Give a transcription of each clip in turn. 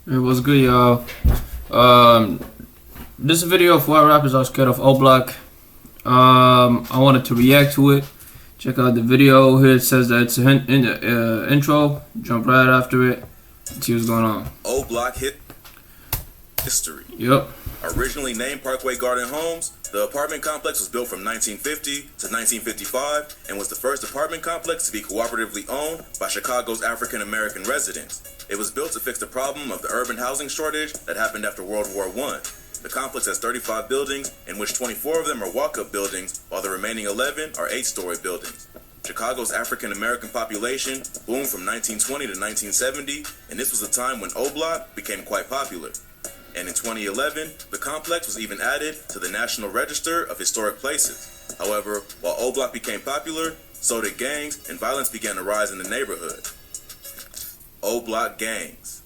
It was good, y'all. Um, this is a video of why rappers are scared of O Block. I wanted to react to it. Check out the video. Here it says that it's an intro. Jump right after it. See what's going on. O Block hit history. Yep. Originally named Parkway Garden Homes, the apartment complex was built from 1950 to 1955 and was the first apartment complex to be cooperatively owned by Chicago's African American residents. It was built to fix the problem of the urban housing shortage that happened after World War I. The complex has 35 buildings, in which 24 of them are walk-up buildings, while the remaining 11 are 8-story buildings. Chicago's African American population boomed from 1920 to 1970, and this was a time when O Block became quite popular. And in 2011, the complex was even added to the National Register of Historic Places. However, while O Block became popular, so did gangs, and violence began to rise in the neighborhood. O Block gangs.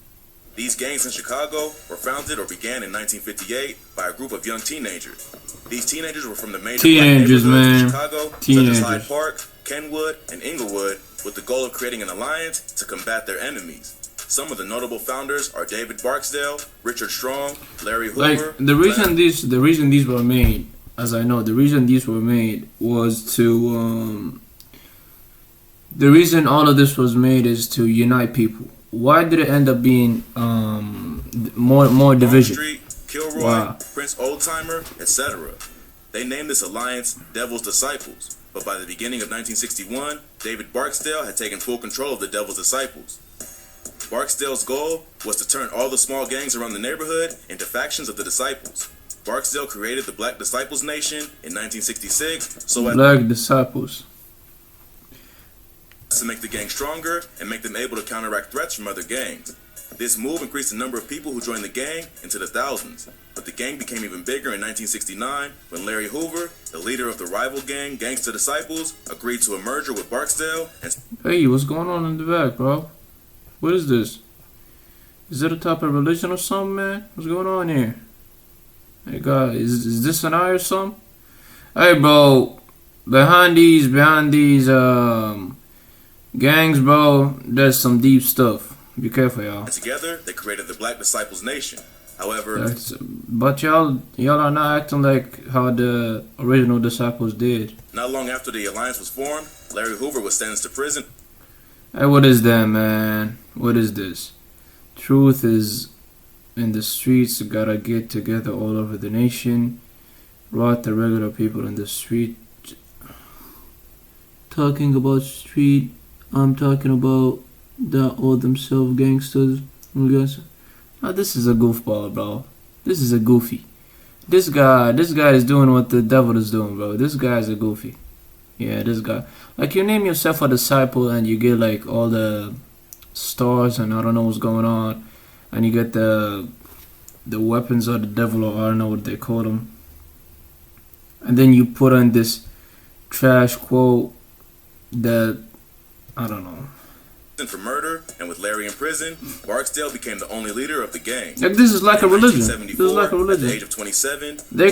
These gangs in Chicago were founded or began in 1958 by a group of young teenagers. These teenagers were from the major black neighborhoods in Chicago, such as Hyde Park, Kenwood, and Inglewood, with the goal of creating an alliance to combat their enemies. Some of the notable founders are David Barksdale, Richard Strong, Larry Hoover. Like the reason these were made, as I know, the reason these were made was to the reason all of this was made is to unite people. Why did it end up being more division? Street, Kilroy, Prince Oldtimer, etc. They named this alliance Devil's Disciples, but by the beginning of 1961, David Barksdale had taken full control of the Devil's Disciples. Barksdale's goal was to turn all the small gangs around the neighborhood into factions of the Disciples. Barksdale created the Black Disciples Nation in 1966 Black Disciples to make the gang stronger and make them able to counteract threats from other gangs. This move increased the number of people who joined the gang into the thousands, but the gang became even bigger in 1969 when Larry Hoover, the leader of the rival gang Gangsta Disciples, agreed to a merger with Barksdale and... Hey, what's going on in the back, bro? What is this? Is it a type of religion or something, man? What's going on here? Hey, God, is this an eye or something? Hey, bro, behind these gangs, bro, there's some deep stuff. Be careful, y'all. Together, they created the Black Disciples Nation. However, but y'all are not acting like how the original disciples did. Not long after the alliance was formed, Larry Hoover was sentenced to prison. Hey, what is that, man? What is this? Truth is in the streets. Gotta get together all over the nation. Rot the regular people in the street. Talking about street, I'm talking about all themselves gangsters. Now, this is a goofball, bro. This is a goofy. This guy is doing what the devil is doing, bro. This guy is a goofy. Yeah, this guy. Like, you name yourself a disciple and you get like all the stars and I don't know what's going on, and you get the weapons of the devil, or I don't know what they call them, and then you put on this trash quote that I don't know. For murder, and with Larry in prison, Barksdale became the only leader of the gang. Like, this is like a religion. This is like a religion. At the age of 27, they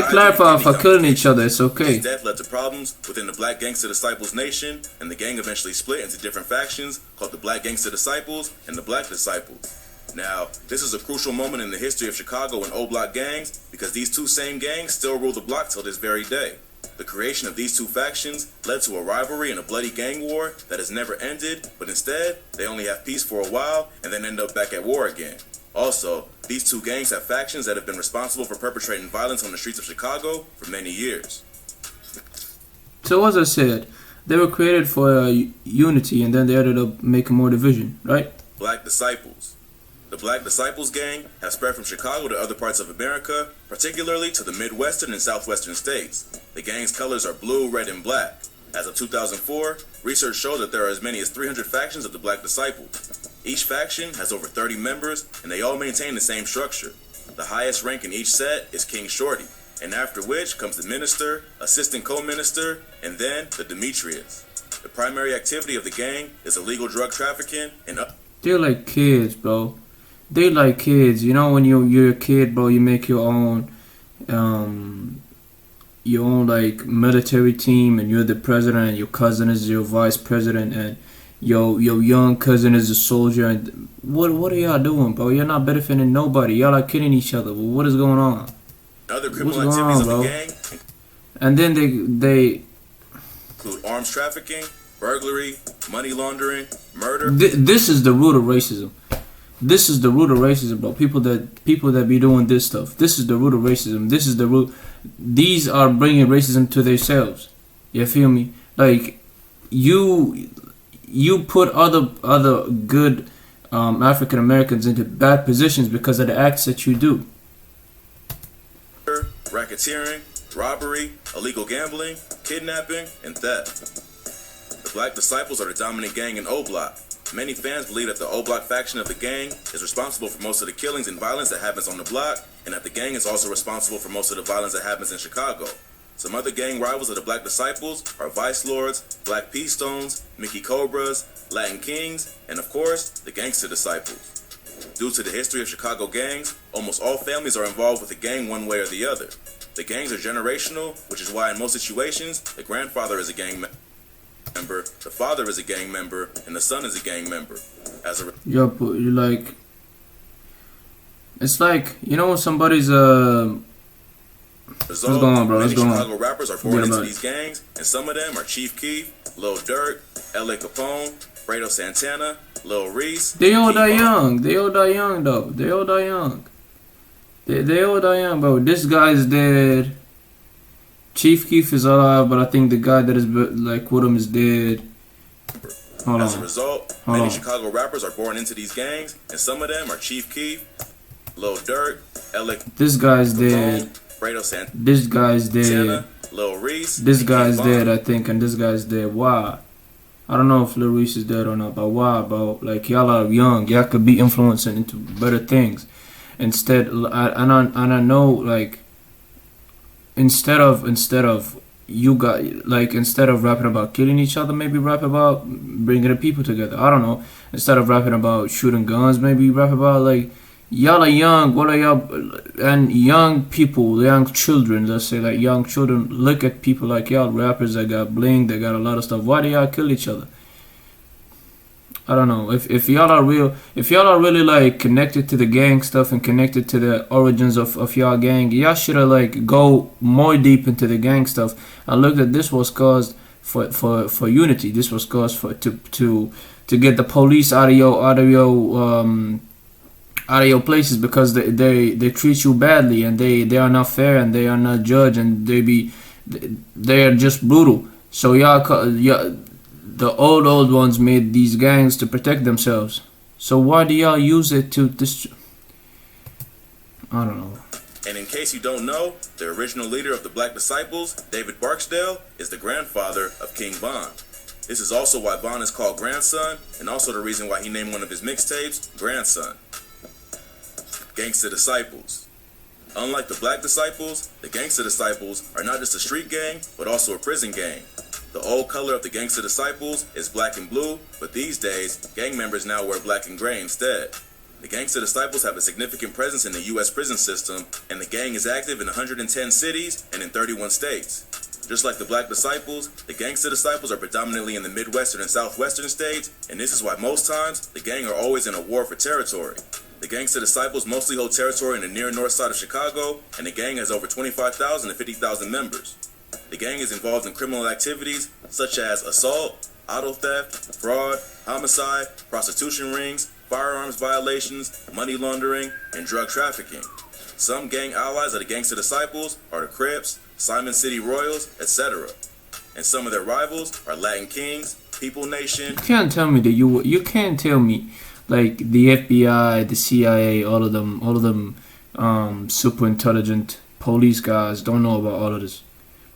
clarify for killing each other. It's okay. His death led to problems within the Black Gangsta Disciples Nation, and the gang eventually split into different factions called the Black Gangsta Disciples and the Black Disciples. Now, this is a crucial moment in the history of Chicago and O Block gangs because these two same gangs still rule the block till this very day. The creation of these two factions led to a rivalry and a bloody gang war that has never ended, but instead, they only have peace for a while and then end up back at war again. Also, these two gangs have factions that have been responsible for perpetrating violence on the streets of Chicago for many years. So as I said, they were created for unity and then they ended up making more division, right? Black Disciples. The Black Disciples gang has spread from Chicago to other parts of America, particularly to the Midwestern and Southwestern states. The gang's colors are blue, red, and black. As of 2004, research showed that there are as many as 300 factions of the Black Disciples. Each faction has over 30 members, and they all maintain the same structure. The highest rank in each set is King Shorty, and after which comes the minister, assistant co-minister, and then the Demetrius. The primary activity of the gang is illegal drug trafficking and... They're like kids, bro. They like kids, you know. When you're a kid, bro, you make your own like military team, and you're the president, and your cousin is your vice president, and your young cousin is a soldier. And what are y'all doing, bro? You're not benefiting nobody. Y'all are killing each other. Well, what is going on? Other What's criminal going activities on, of the bro? gang And then they include arms trafficking, burglary, money laundering, murder. this is the root of racism. This is the root of racism, bro. People that be doing this stuff. This is the root of racism. This is the root. These are bringing racism to themselves. You feel me? Like you put other good African Americans into bad positions because of the acts that you do. Racketeering, robbery, illegal gambling, kidnapping, and theft. The Black Disciples are the dominant gang in O Block. Many fans believe that the O Block faction of the gang is responsible for most of the killings and violence that happens on the block, and that the gang is also responsible for most of the violence that happens in Chicago. Some other gang rivals of the Black Disciples are Vice Lords, Black P Stones, Mickey Cobras, Latin Kings, and of course, the Gangster Disciples. Due to the history of Chicago gangs, almost all families are involved with a gang one way or the other. The gangs are generational, which is why in most situations, the grandfather is a gang member, the father is a gang member, and the son is a gang member. As a Yo, but you like. It's like, you know when somebody's result, What's going on, bro? many What's going on? Chicago rappers are born Forget into about it. these gangs, and some of them are Chief Keef, Lil Durk, L.A. Capone, Fredo Santana, Lil Reese. They all and die King Von. young. They all die young, though. They all die young. They all die young, bro. This guy's dead. Chief Keef is alive, but I think the guy that is like with him is dead. Hold As a on. result, Hold many on. Chicago rappers are born into these gangs, and some of them are Chief Keef, Lil Durk, L.A. This guy's Capone, dead. Fredo This guy's dead. Santana, Lil Reese. This and guy's King Von. dead, I think, and this guy's dead. Why? I don't know if Lil Reese is dead or not, but why, bro? Like, y'all are young. Y'all could be influencing into better things. Instead, I know, like, instead of you got, like, instead of rapping about killing each other, maybe rap about bringing the people together. I don't know. Instead of rapping about shooting guns, maybe rap about, like, y'all are young. What are y'all? And young people, young children, let's say, like, young children look at people like y'all, rappers that got bling, they got a lot of stuff. Why do y'all kill each other? I don't know. If y'all are real, if y'all are really like connected to the gang stuff and connected to the origins of y'all gang, y'all should have like go more deep into the gang stuff and look that this was caused for unity. This was caused for to get the police out of your places because they treat you badly and they are not fair and they are not judged and they are just brutal. So y'all the old ones made these gangs to protect themselves. So why do y'all use it to I don't know. And in case you don't know, the original leader of the Black Disciples, David Barksdale, is the grandfather of King Von. This is also why Von is called Grandson, and also the reason why he named one of his mixtapes Grandson. Gangsta Disciples. Unlike the Black Disciples, the Gangsta Disciples are not just a street gang, but also a prison gang. The old color of the Gangsta Disciples is black and blue, but these days, gang members now wear black and gray instead. The Gangsta Disciples have a significant presence in the U.S. prison system, and the gang is active in 110 cities and in 31 states. Just like the Black Disciples, the Gangsta Disciples are predominantly in the Midwestern and Southwestern states, and this is why most times, the gang are always in a war for territory. The Gangsta Disciples mostly hold territory in the near north side of Chicago, and the gang has over 25,000 to 50,000 members. The gang is involved in criminal activities such as assault, auto theft, fraud, homicide, prostitution rings, firearms violations, money laundering, and drug trafficking. Some gang allies of the Gangsta Disciples are the Crips, Simon City Royals, etc. And some of their rivals are Latin Kings, People Nation. You can't tell me that you can't tell me like the FBI, the CIA, all of them super intelligent police guys don't know about all of this.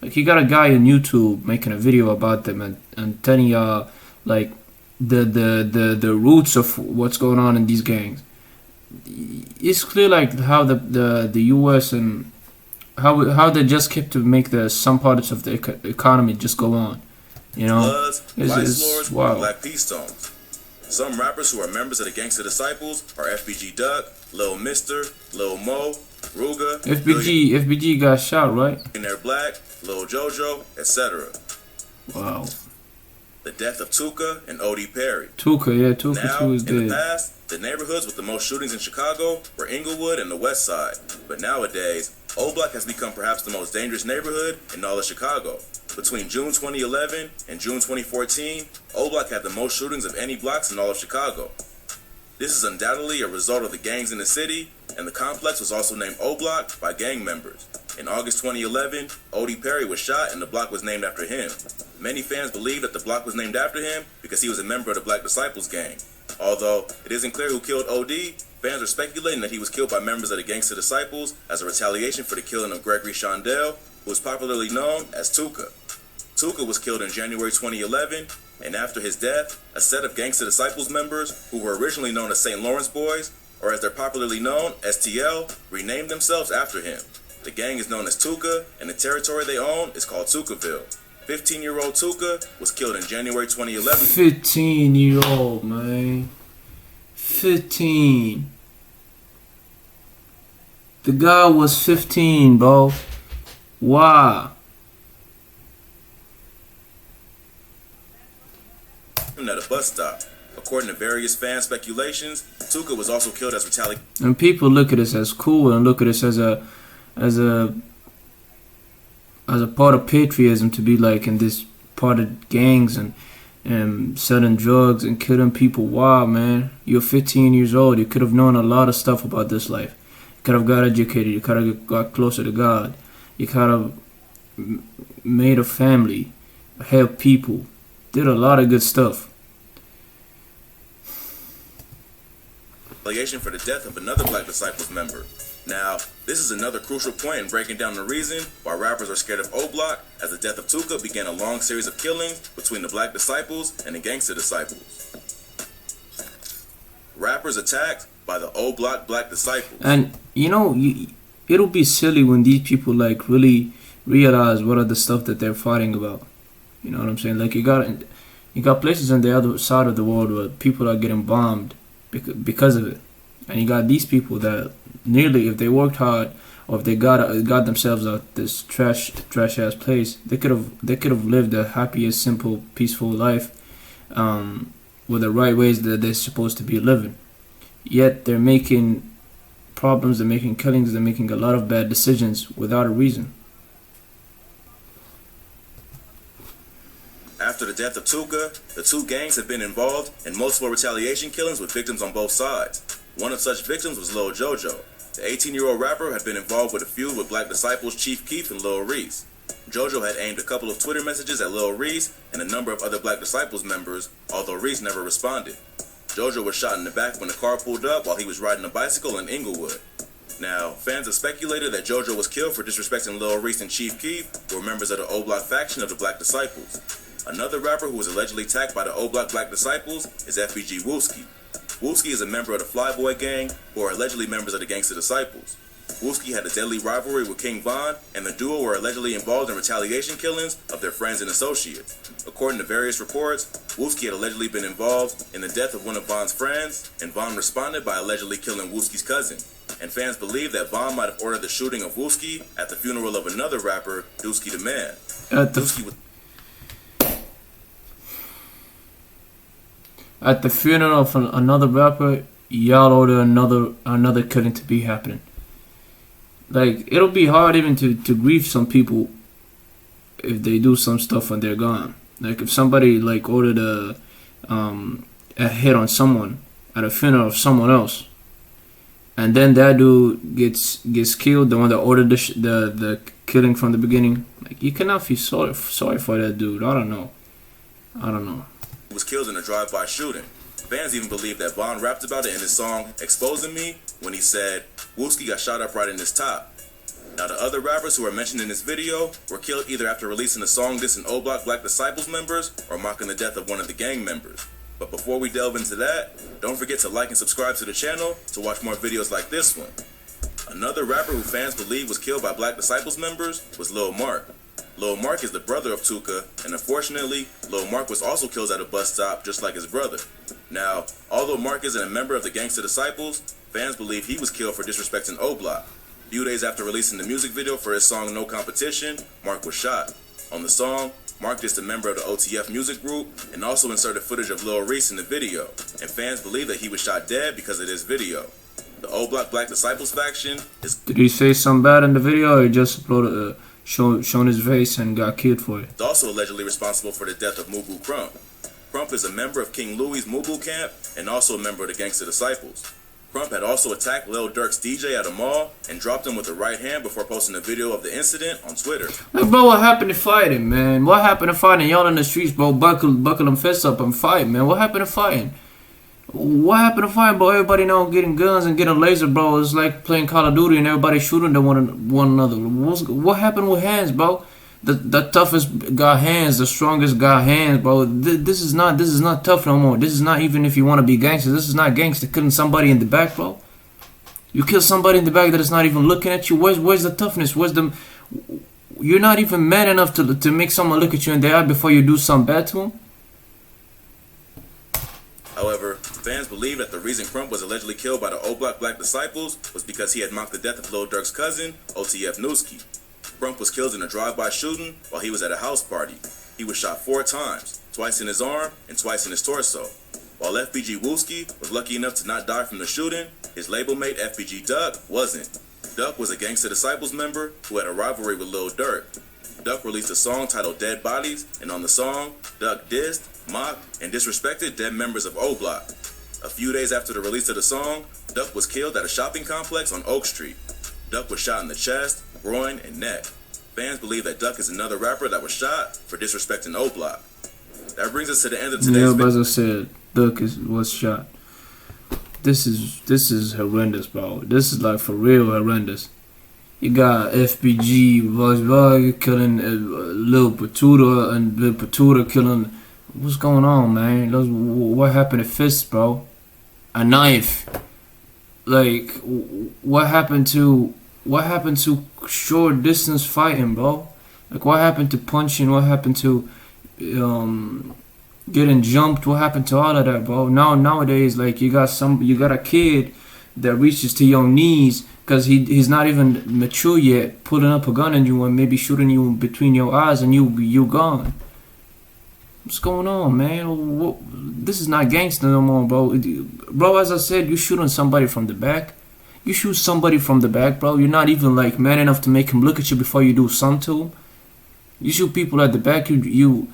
Like, you got a guy on YouTube making a video about them and telling y'all like the roots of what's going on in these gangs. It's clear like how the US and how they just kept to make some parts of the economy just go on. You know, Bloods, Vice Lords, wow. and Black P Stones. Some rappers who are members of the Gangsta Disciples are FBG Duck, Lil Mister, Lil Mo, Ruga, FBG got shot, right? Billionaire Black, Lil Jojo, etc. Wow. the death of Tuka and O.D. Perry. Tuka Now, too is in the dead. past, the neighborhoods with the most shootings in Chicago were Inglewood and the West Side. But nowadays, O Block has become perhaps the most dangerous neighborhood in all of Chicago. Between June 2011 and June 2014, O Block had the most shootings of any blocks in all of Chicago. This is undoubtedly a result of the gangs in the city, and the complex was also named O Block by gang members. In August 2011, O.D. Perry was shot and the block was named after him. Many fans believe that the block was named after him because he was a member of the Black Disciples gang. Although it isn't clear who killed O.D., fans are speculating that he was killed by members of the Gangsta Disciples as a retaliation for the killing of Gregory Shondell, who was popularly known as Tuka. Tuka was killed in January 2011, and after his death, a set of Gangsta Disciples members, who were originally known as St. Lawrence Boys, or as they're popularly known, STL, renamed themselves after him. The gang is known as Tuka, and the territory they own is called Tukaville. 15-year-old Tuka was killed in January 2011. 15-year-old, man. 15. The guy was 15, bro. Wow. At a bus stop. According to various fan speculations, Tuka was also killed as retaliation. And people look at this as cool and look at this as a part of patriotism, to be like in this part of gangs and selling drugs and killing people. Wow, man. You're 15 years old. You could have known a lot of stuff about this life. You could have got educated. You could have got closer to God. You could have made a family, helped people, did a lot of good stuff. For the death of another Black Disciples member. Now, this is another crucial point in breaking down the reason why rappers are scared of O Block, as the death of Tuka began a long series of killings between the Black Disciples and the Gangsta Disciples. Rappers attacked by the O Block Black Disciples. And it'll be silly when these people like really realize what are the stuff that they're fighting about. You know what I'm saying? Like you got places on the other side of the world where people are getting bombed because of it, and you got these people that nearly, if they worked hard or if they got themselves out this trash ass place, they could have lived a happiest, simple, peaceful life with the right ways that they're supposed to be living. Yet they're making problems, they're making killings, they're making a lot of bad decisions without a reason. After the death of Tuka, the two gangs have been involved in multiple retaliation killings with victims on both sides. One of such victims was Lil Jojo. The 18-year-old rapper had been involved with a feud with Black Disciples Chief Keef and Lil Reese. Jojo had aimed a couple of Twitter messages at Lil Reese and a number of other Black Disciples members, although Reese never responded. Jojo was shot in the back when the car pulled up while he was riding a bicycle in Inglewood. Now, fans have speculated that Jojo was killed for disrespecting Lil Reese and Chief Keef, who were members of the O Block faction of the Black Disciples. Another rapper who was allegedly attacked by the O Block Black Disciples is FBG Wooski. Wooski is a member of the Flyboy gang, who are allegedly members of the Gangsta Disciples. Wooski had a deadly rivalry with King Von, and the duo were allegedly involved in retaliation killings of their friends and associates. According to various reports, Wooski had allegedly been involved in the death of one of Von's friends, and Von responded by allegedly killing Wooski's cousin. And fans believe that Von might have ordered the shooting of Wooski at the funeral of another rapper, Dooski the Man. At the funeral of another rapper, y'all order another killing to be happening. Like, it'll be hard even to grieve some people if they do some stuff when they're gone. Like, if somebody like ordered a hit on someone at a funeral of someone else, and then that dude gets killed, the one that ordered the killing from the beginning, like, you cannot feel sorry for that dude. I don't know. Was killed in a drive-by shooting. Fans even believe that Von rapped about it in his song Exposing Me when he said, Wooski got shot up right in his top. Now, the other rappers who are mentioned in this video were killed either after releasing a song dissing O Block Black Disciples members or mocking the death of one of the gang members. But before we delve into that, don't forget to like and subscribe to the channel to watch more videos like this one. Another rapper who fans believe was killed by Black Disciples members was Lil Mark. Lil Mark is the brother of Tuka, and unfortunately, Lil Mark was also killed at a bus stop just like his brother. Now, although Mark isn't a member of the Gangsta Disciples, fans believe he was killed for disrespecting O Block. A few days after releasing the music video for his song No Competition, Mark was shot. On the song, Mark is a member of the OTF music group and also inserted footage of Lil Reese in the video, and fans believe that he was shot dead because of this video. The O Block Black Disciples faction is... Did he say something bad in the video, or he just uploaded, shown his face and got killed for it? Also allegedly responsible for the death of Mubu Crump. Crump is a member of King Louie's Mubu camp and also a member of the Gangsta Disciples. Crump had also attacked Lil Durk's DJ at a mall and dropped him with the right hand before posting a video of the incident on Twitter. Like, bro, what happened to fighting, man? What happened to fighting? Y'all in the streets, bro, buckle them fists up and fight, man. What happened to fighting? What happened to fighting, bro? Everybody now getting guns and getting laser, bro. It's like playing Call of Duty and everybody shooting to one another. What happened with hands, bro? The toughest got hands, the strongest got hands, bro. This is not tough no more. This is not, even if you want to be gangster, this is not gangster. Killing somebody in the back, bro. You kill somebody in the back that is not even looking at you. Where's the toughness? You're not even man enough to make someone look at you in the eye before you do something bad to him. However, fans believe that the reason Crump was allegedly killed by the O Block Black Disciples was because he had mocked the death of Lil Durk's cousin, OTF Newski. Crump was killed in a drive-by shooting while he was at a house party. He was shot 4 times, twice in his arm and twice in his torso. While FBG Wooski was lucky enough to not die from the shooting, his label mate FBG Duck wasn't. Duck was a Gangsta Disciples member who had a rivalry with Lil Durk. Duck released a song titled Dead Bodies, and on the song, Duck dissed, mocked, and disrespected dead members of O Block. A few days after the release of the song, Duck was killed at a shopping complex on Oak Street. Duck was shot in the chest, groin, and neck. Fans believe that Duck is another rapper that was shot for disrespecting O Block. That brings us to the end of today's video. Yeah, as I said, Duck was shot. This is horrendous, bro. This is like for real horrendous. You got FBG Volkswagen killing Lil Patuta and Lil Patuta killing. What's going on, man? What happened to fists, bro? A knife. Like, what happened to short distance fighting, bro? Like, what happened to punching? What happened to getting jumped? What happened to all of that, bro? Nowadays, like, you got a kid that reaches to your knees because he's not even mature yet, pulling up a gun on you and maybe shooting you between your eyes, and you gone. What's going on, man? This is not gangster no more, bro. Bro, as I said, you shooting somebody from the back. You shoot somebody from the back, bro. You're not even like man enough to make him look at you before you do something to him. You shoot people at the back. You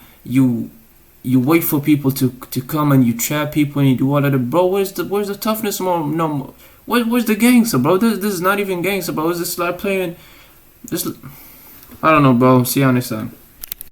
wait for people to come, and you trap people and you do all of that, bro. Where's the toughness more? No, where's the gangster, bro? This is not even gangster, bro. It's just like playing. I don't know, bro. See you on next time.